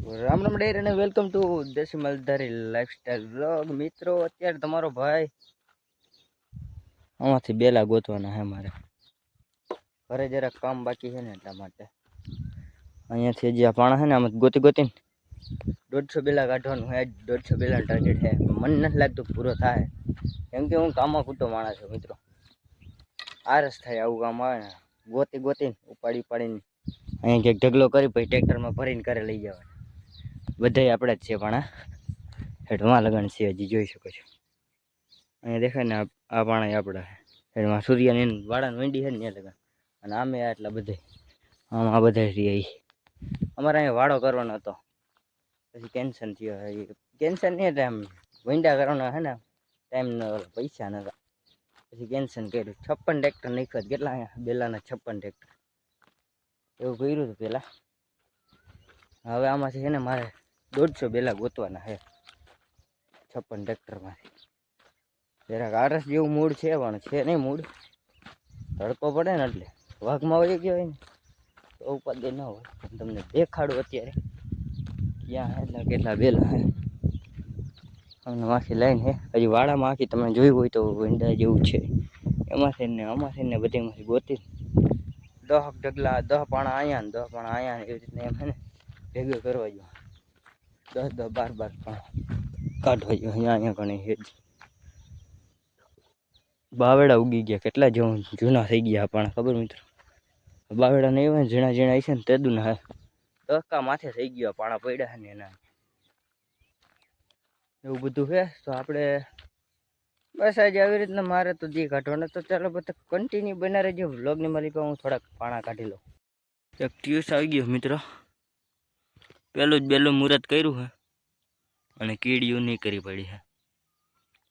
રામ રામ ડેર અને welcome to દેશી મલધારી lifestyle vlog. મિત્રો, અત્યારે તમારો ભાઈ આમાંથી બેલા ગોતવાના હે. મારે ઘરે જરાક કામ બાકી છે ને એટલા માટે અહીંયાથી જે આ પાણા છે ને આમાં ગોતી ગોતીને 150 બેલા કાઢવાનું હે. 150 બેલા ટાર્ગેટ છે. મને નથી લાગતું પૂરો થાય, કેમ કે હું કામમાં કૂટો માણસ છું મિત્રો. આરસ થાય આવું કામ આવે ને, ગોતી ગોતીને ઉપાડીને અહીંયા ક્યાંક ઢગલો કરી પછી ટ્રેક્ટરમાં ભરીને ઘરે લઈ જવાય. બધાય આપણે જ છે, પણ હેઠમાં લગન છે હજી જોઈ શકો છો. અહીંયા દેખાય ને આ પાણા આપણા હેઠમાં સૂર્યની વાડાની વીંડી છે ને ત્યાં લગન. અને આમે આટલા બધે આમ આ બધા રહ્યા. અમારે અહીંયા વાડો કરવાનો હતો, પછી કેન્સલ થયો. કેન્સલ નહીં એટલે આમ વીંડા કરવાના છે ને, ટાઈમ પૈસા નતા, પછી કેન્સલ કર્યું. 56 ટ્રેક્ટર નાખ્યા. કેટલા અહીંયા બેલાના 56 ટ્રેક્ટર એવું કર્યું હતું પહેલાં. હવે આમાંથી છે ને મારે 150 બેલા ગોતવાના છે 56 ટ્રેક્ટરમાંથી. જરાક આરસ જેવું મૂડ છે, પણ છે નહીં મૂડ. તડકો પડે ને એટલે વાઘમાં વહી ગયો હોય ને તો ઉપાધિ ન હોય. તમને દેખાડું અત્યારે ક્યાં હે એટલે કેટલા બેલા હે. અમને આખી લાઈન હે. હજી વાડામાં આખી તમે જોયું હોય તો વીંડા જેવું છે. એમાંથી ને આમાંથી ને બધીમાંથી ગોતી 10 ઢગલા 10 પાણા અહીંયા ને 10 પાણા અહીંયા એવી રીતના એમ હે ને ભેગું કરવા જો. 10 12 પાણા કાઢવા જો. અહીંયા ઘણી હેજ બાવેડા ઉગી ગયા. કેટલા જૂના થઈ ગયા પણ ખબર મિત્રો. બાવેડા નહીં હોય ને ઝીણા ઝીણા છે ને તેદું ના હે. દહકા માથે થઈ ગયો પાણા પડ્યા ને એના એવું બધું છે. તો આપણે બસ આજે આવી રીતના મારે તો જે કાઢવાના. તો ચાલો બધા કન્ટિન્યુ બના રહેજો વ્લોગની મારી પાસે. હું થોડાક પાણા કાઢી લઉં. એક ટ્યુસ આવી ગયો મિત્રો. પહેલું જ બેલું મુહૂર્ત કર્યું છે અને કીડીયું નહીં કરી પડી છે.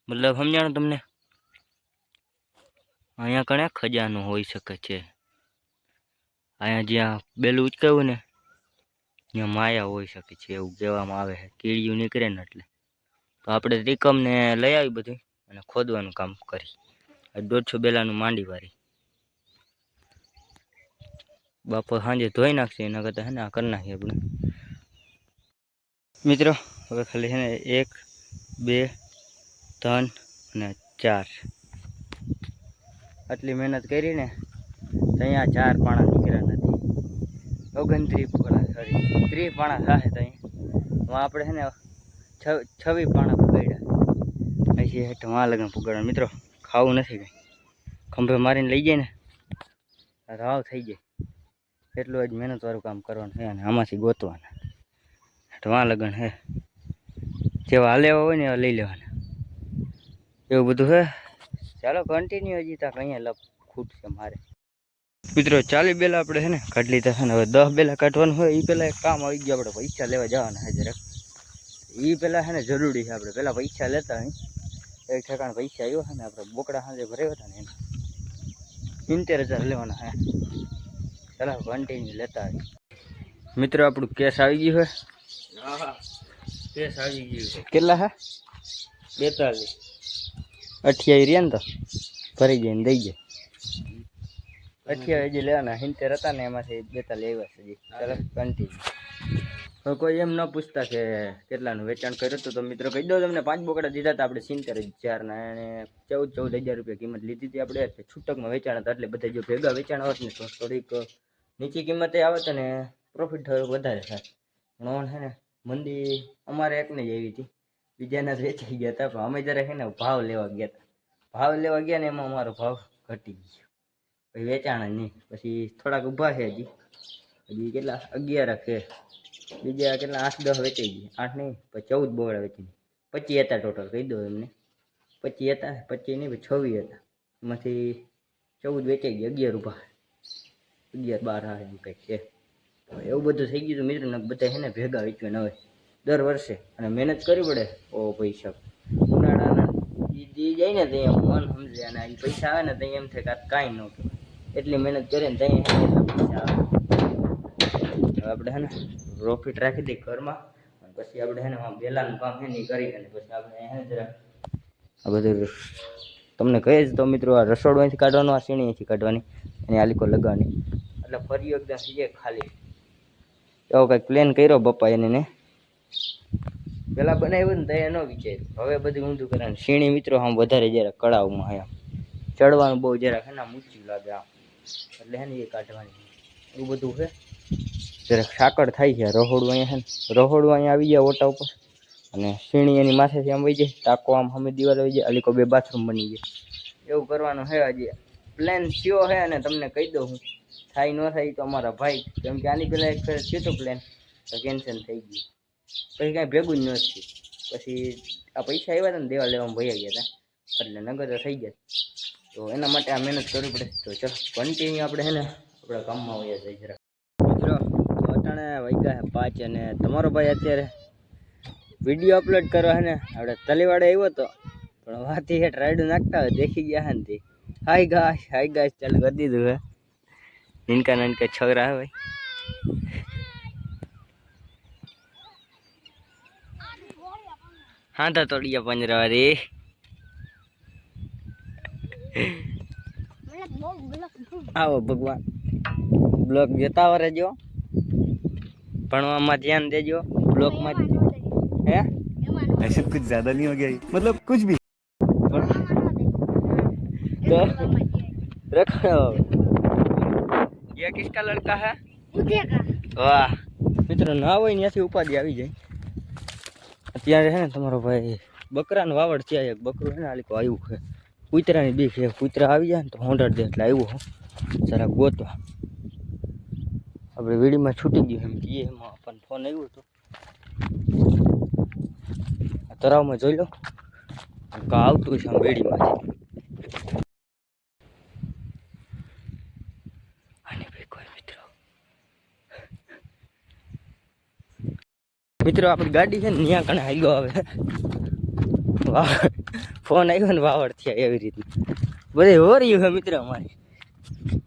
મતલબ સમજાણું તમને. અહીંયા કણે ખજાનો હોઈ શકે છે. અહીંયા જ્યાં બેલું ઉચકાયું ને ત્યાં માયા હોઈ શકે છે એવું કહેવામાં આવે છે. કીડીયું નીકળે ને એટલે તો આપણે ત્રિકમને લઈ આવી બધું અને ખોદવાનું કામ કરી. 150 બેલાનું માંડી વારી બાપો સાંજે ધોઈ નાખશે. એના કરતાં છે ને આ કરી નાખીએ આપણે મિત્રો. હવે ખાલી છે ને 1 2 3 અને 4 આટલી મહેનત કરીને તો અહીંયા 4 પાણા નીકળ્યા નથી. 29 પાણા સોરી 30 પાણા થાય તો અહીંયા આપણે છે ને 26 પાણા પુગાડ્યા. પછી હેઠ માં લગન પુગાડવા મિત્રો. ખાવું નથી કંઈ. ખંભે મારીને લઈ જાય ને રાવ થઈ જાય. એટલું જ મહેનતવાળું કામ કરવાનું છે અને આમાંથી ગોતવાના. હેઠમાં લગન હે. જેવા હાલેવા હોય ને એવા લઈ લેવાના. એવું બધું છે. ચાલો કન્ટિન્યુ. હજી તક અહીંયા લપ ખૂટશે મારે મિત્રો. 40 બેલા આપણે છે ને કાઢી લીધા છે ને. હવે 10 બેલા કાઢવાનું હોય એ પહેલાં એક કામ આવી ગયું. આપણે પૈસા લેવા જવાના છે જરાક. એ પહેલાં છે ને જરૂરી છે. આપણે પહેલાં પૈસા લેતા અહીં એક ઠેકાણ પૈસા આવ્યો છે ને. આપણે બોકડા સાંજે ભરાવ્યા હતા ને એના 70,000 લેવાના છે. ચાલો કન્ટિન્યુ લેતા આવી મિત્રો. આપણું કેસ આવી ગયું છે. કેસ આવી ગયું છે. કેટલા હે? 42 28 રહ્યા ને તો ભરી જાય ને દઈ જાય. 28 હજી લેવાના. 70 હતા ને એમાંથી 42 આવ્યા છે હજી. ચાલો કન્ટિન્યુ. તો કોઈ એમ ન પૂછતા કે કેટલાનું વેચાણ કર્યું હતું તો મિત્રો કહી દો તમને. 5 બોકડા દીધા હતા આપણે 70,000 અને 14,000 રૂપિયા કિંમત લીધી હતી આપણે. છૂટકમાં વેચાણ હતા એટલે બધા જો ભેગા વેચાણ આવત ને તો થોડીક નીચી કિંમતે આવે તો ને પ્રોફિટ વધારે થાય. પણ છે ને મંદી અમારે એકને જ આવી હતી. બીજાના જ વેચાઈ ગયા હતા. પણ અમે જરા છે ને ભાવ લેવા ગયા હતા. ભાવ લેવા ગયા ને એમાં અમારો ભાવ ઘટી ગયો. પછી વેચાણ જ નહીં. પછી થોડાક ઊભા છે હજી કેટલા 11 છે. બીજા કેટલા 8-10 વેચાઈ ગયા. 8 નહીં પછી 14 બોકડા વેચી. 25 હતા ટોટલ કહી દો એમને. 25 હતા. 25 નહીં 26 હતા. એમાંથી 14 વેચાઈ ગયા. 11 ઊભા 11-12 એમ કંઈક છે. એવું બધું થઈ ગયું મિત્રો. ને બધા છે ને ભેગા વેચવા ન હોય દર વર્ષે અને મહેનત કરવી પડે. ઓ પૈસા ઉનાળાના દી જાય ને ત્યાં મન સમજે અને એ પૈસા આવે ને ત્યાં એમ થાય કે કાંઈ ન કહેવાય. એટલી મહેનત કરે ને ત્યાં એટલા પૈસા આવે. હવે આપણે છે ને પ્રોફિટ રાખી દઈએ ઘરમાં. અને પછી આપણે છે ને બેલાનું કામ છે ને એ કરી અને પછી આપણે છે ને જરા આ બધું તમને કહે જ તો મિત્રો. આ રસોડું અહીંથી કાઢવાનું, આ સીણી અહીંથી કાઢવાની અને આલીકો લગાવવાની એટલે ફરી એકદમ થઈ જાય ખાલી. એવો કંઈક પ્લાન કર્યો પપ્પા એને પેલા બનાવ્યું ને તો એ ન વિચાર્યું, હવે બધું ઊંધું કરે. શીણી મિત્રો આમ વધારે જરાક કળાવમાં આમ ચડવાનું બહુ જરાક હે ને ઊંચું લાગે આમ, એટલે હે ને એ કાઢવાની એવું બધું છે. જરાક સાકળ થાય છે. રહોડું અહીંયા છે ને, રહોડું અહીંયા આવી જાય ઓટા ઉપર, અને શીણી એની માથેથી આમ વહી જાય, ટાંકો આમ સામે દિવાલ વહી જાય, અલીકો 2 બાથરૂમ બની જાય. એવું કરવાનું છે. હજી પ્લાન થયો છે અને તમને કહી દઉં હું, થાય ન થાય તો અમારા ભાઈ, કેમ કે આની પહેલાં એક ફેર થયું હતું પ્લાન તો કેન્સલ થઈ ગયું, પછી કાંઈ ભેગું જ નથી. પછી આ પૈસા આવ્યા હતા ને દેવા લેવામાં ભૈયા ગયા હતા, એટલે નગર તો થઈ જાય. તો એના માટે આ મહેનત કરવી પડે. તો ચલો કન્ટિન્યુ આપણે છે ને આપણા કામમાં વયા જાય જરા. મિત્રો અટાણે વાગ્યા છે 5 અને તમારો ભાઈ અત્યારે વિડીયો અપલોડ કરવા છે ને આપણે તલીવાડે આવ્યો હતો, પણ વાથી હેઠ રાયડું નાખતા હોય દેખી ગયા હે ને, હાય ગાય ચાલુ કરી દીધું હે. ઇનકા નાનકા છોકરા હે ભાઈ. હા તો તોડિયા પંજરા રે. આવો ભગવાન બ્લોક જતા રહેજો, ભણવામાં ધ્યાન દેજો બ્લોકમાં. है ऐसे कुछ ज्यादा नहीं हो गया मतलब कुछ भी तो रखो। ये किसका लड़का है? वाह મિત્રો ના હોય ત્યાંથી ઉપાધિ આવી જાય. અત્યારે છે ને તમારો ભાઈ બકરાનો વાવડ થયા, એક બકરું છે ને આલીકો આવ્યું છે, કૂતરાની બીક છે. કૂતરા આવી જાય ને તો હોંડાડ દે, એટલે આવ્યું જરા ગોતવા. આપણે વીડીમાં છૂટી ગયું એમ કહીએ, એમાં આપણને ફોન આવ્યો હતો. તરાવમાં જોઈ લો કા આવતું છે આમ વેડીમાંથી. અને ભાઈ કોઈ મિત્રો આપણી ગાડી છે ને ત્યાં કણે હાલ્યો આવે. ફોન આવ્યો ને વાવડ થયા એવી રીતના બધે હોર્યું છે મિત્રો. અમારી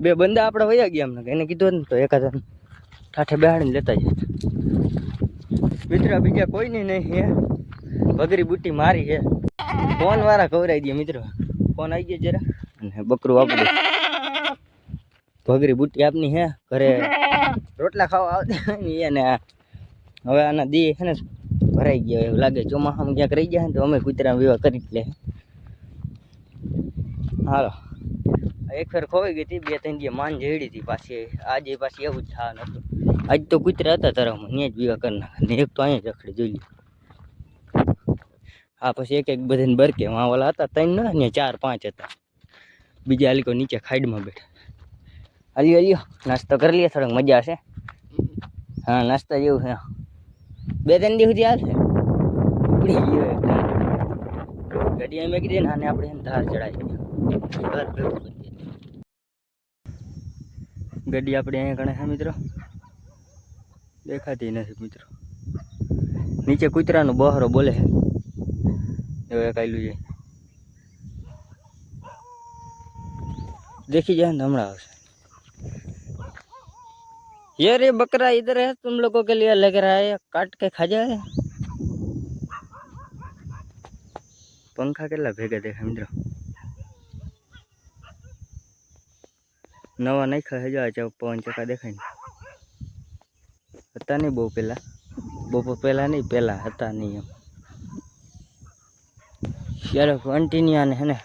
2 બંદા આપણે વયા ગયા અમને, એને કીધું ને તો એકાદ ઠાઠે બેહાડીને લેતા જાય. મિત્રો બીજા કોઈ નહીં હે, બગરી બુટ્ટી મારી છે. ફોન વાળા ખવડાવી દે મિત્રો, ફોન આવી ગયા જરા અને બકરું આપી દે. બગરી બુટ્ટી આપની હે, ઘરે રોટલા ખાવા આવતી એને હવે આના દી છે ને ભરાઈ ગયા એવું લાગે. ચોમાસામાં ક્યાંક રહી ગયા ને તો અમે કૂતરા વિવાહ કરી જ લે. હાલો એક ફેર ખોવાઈ ગઈ હતી, 2-3 દી માન જેડી હતી પાછી. આજે પાછી એવું જ થવાનું હતું. આજ તો કૂતરા હતા તરફમાં ત્યાં જ વિવાહ કરી નાખે ને, એક તો અહીંયા જ રખડી જોઈ લે. હા પછી એક બધાને બરકે વાળા હતા 3 ને 4-5 હતા. બીજા આલીકો નીચે ખાઈડમાં બેઠા. હાલ્યો નાસ્તો કરી લઈએ, થોડોક મજા હશે. હા નાસ્તા જેવું છે. 2-3 દી સુધી હાલશે. ઉપડી ગયો એકદમ ગાડી એમ મેકી દે ને, આને આપણે ધાર ચડાવી ગાડી આપણે અહીંયા ગણે છે મિત્રો, દેખાતી નથી મિત્રો. નીચે કૂતરાનો બહારો બોલે છે એવું કાયલું છે, देखी जाए हमारा हाउस। यार ये बकरा इधर है, तुम लोगों के लिए लग रहा है काट के खा जाए। पंखा के भेगा देखा मित्रों, नवा नहीं खा जाए पवन चक्का देखा था नहीं बहु पहला नहीं पहला था नहीं एम यार कंटिन्यू ने है ने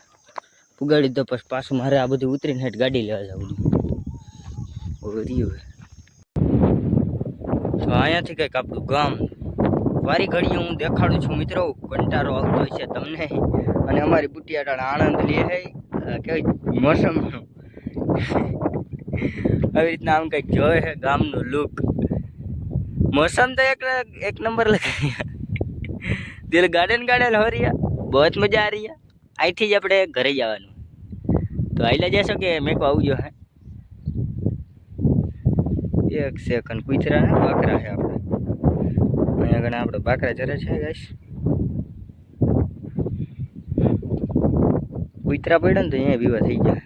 पुगाड़ी दो पस पास मारे आ बधु उतरी ने गाड़ी लेवा जाऊ तो अँ थी कईक आपू गाम वारी घड़ी हूँ देखाड़ू छू मित्रों, कंटारो आवतो हशे तमने अने अमारी बुटियाटाण आनंद ले है के मौसम આવી રીતના આમ કંઈક જોવે છે ગામનો લુક। मौसम तो एक नंबर लग दिल गार्डन गार्डन हो रही है, बहुत मजा आ रही है। आई थी अपने घरे जावानू तो आईला जैसो कि मेरे को आवजो है। एक सेकंड कूतरा है बाकरा है अपने अँ घना अपने बाकरा चरे छे गाइस। कूतरा पड़ा ने तो अँ विवा थी गया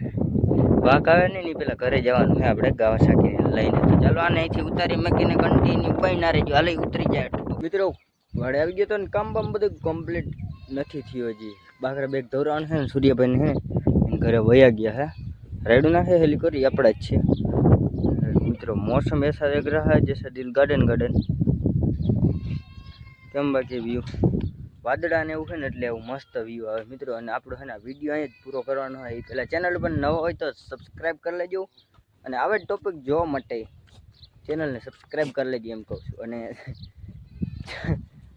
वाक आवे नहीं पेला घरे जवानुं है आपणे गावा साकीने लईने। तो चलो आने अहींथी उतारी मूकीने कन्टिन्यू पईना रहेजो हाले उतरी जाए। मित्रों वाड़े आवी गयो तो काम बाम बधुं कम्प्लीट नथी थयुं हजी। बाकरा बेग धोराण है सूर्यभाई ने घरे वया गया है। रायडू नाखे हेली करी आपड़ा ज छे। मित्रों मौसम ऐसा लग रहा है जैसे दिल गार्डन गार्डन। કેમ બાકી વ્યૂ વાદળા ને એવું છે ને એટલે એવું મસ્ત વ્યૂ આવે મિત્રો. અને આપણો છે ને વિડીયો અહીં જ પૂરો કરવાનો હોય. એ પહેલાં ચેનલ પર નવો હોય તો સબસ્ક્રાઈબ કરી લેજો. અને આવા જ ટોપિક જોવા માટે ચેનલને સબસ્ક્રાઈબ કરી લેજો એમ કહું છું. અને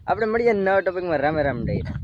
આપણે મળીએ નવા ટોપિકમાં. રામે રામ ડાયરા.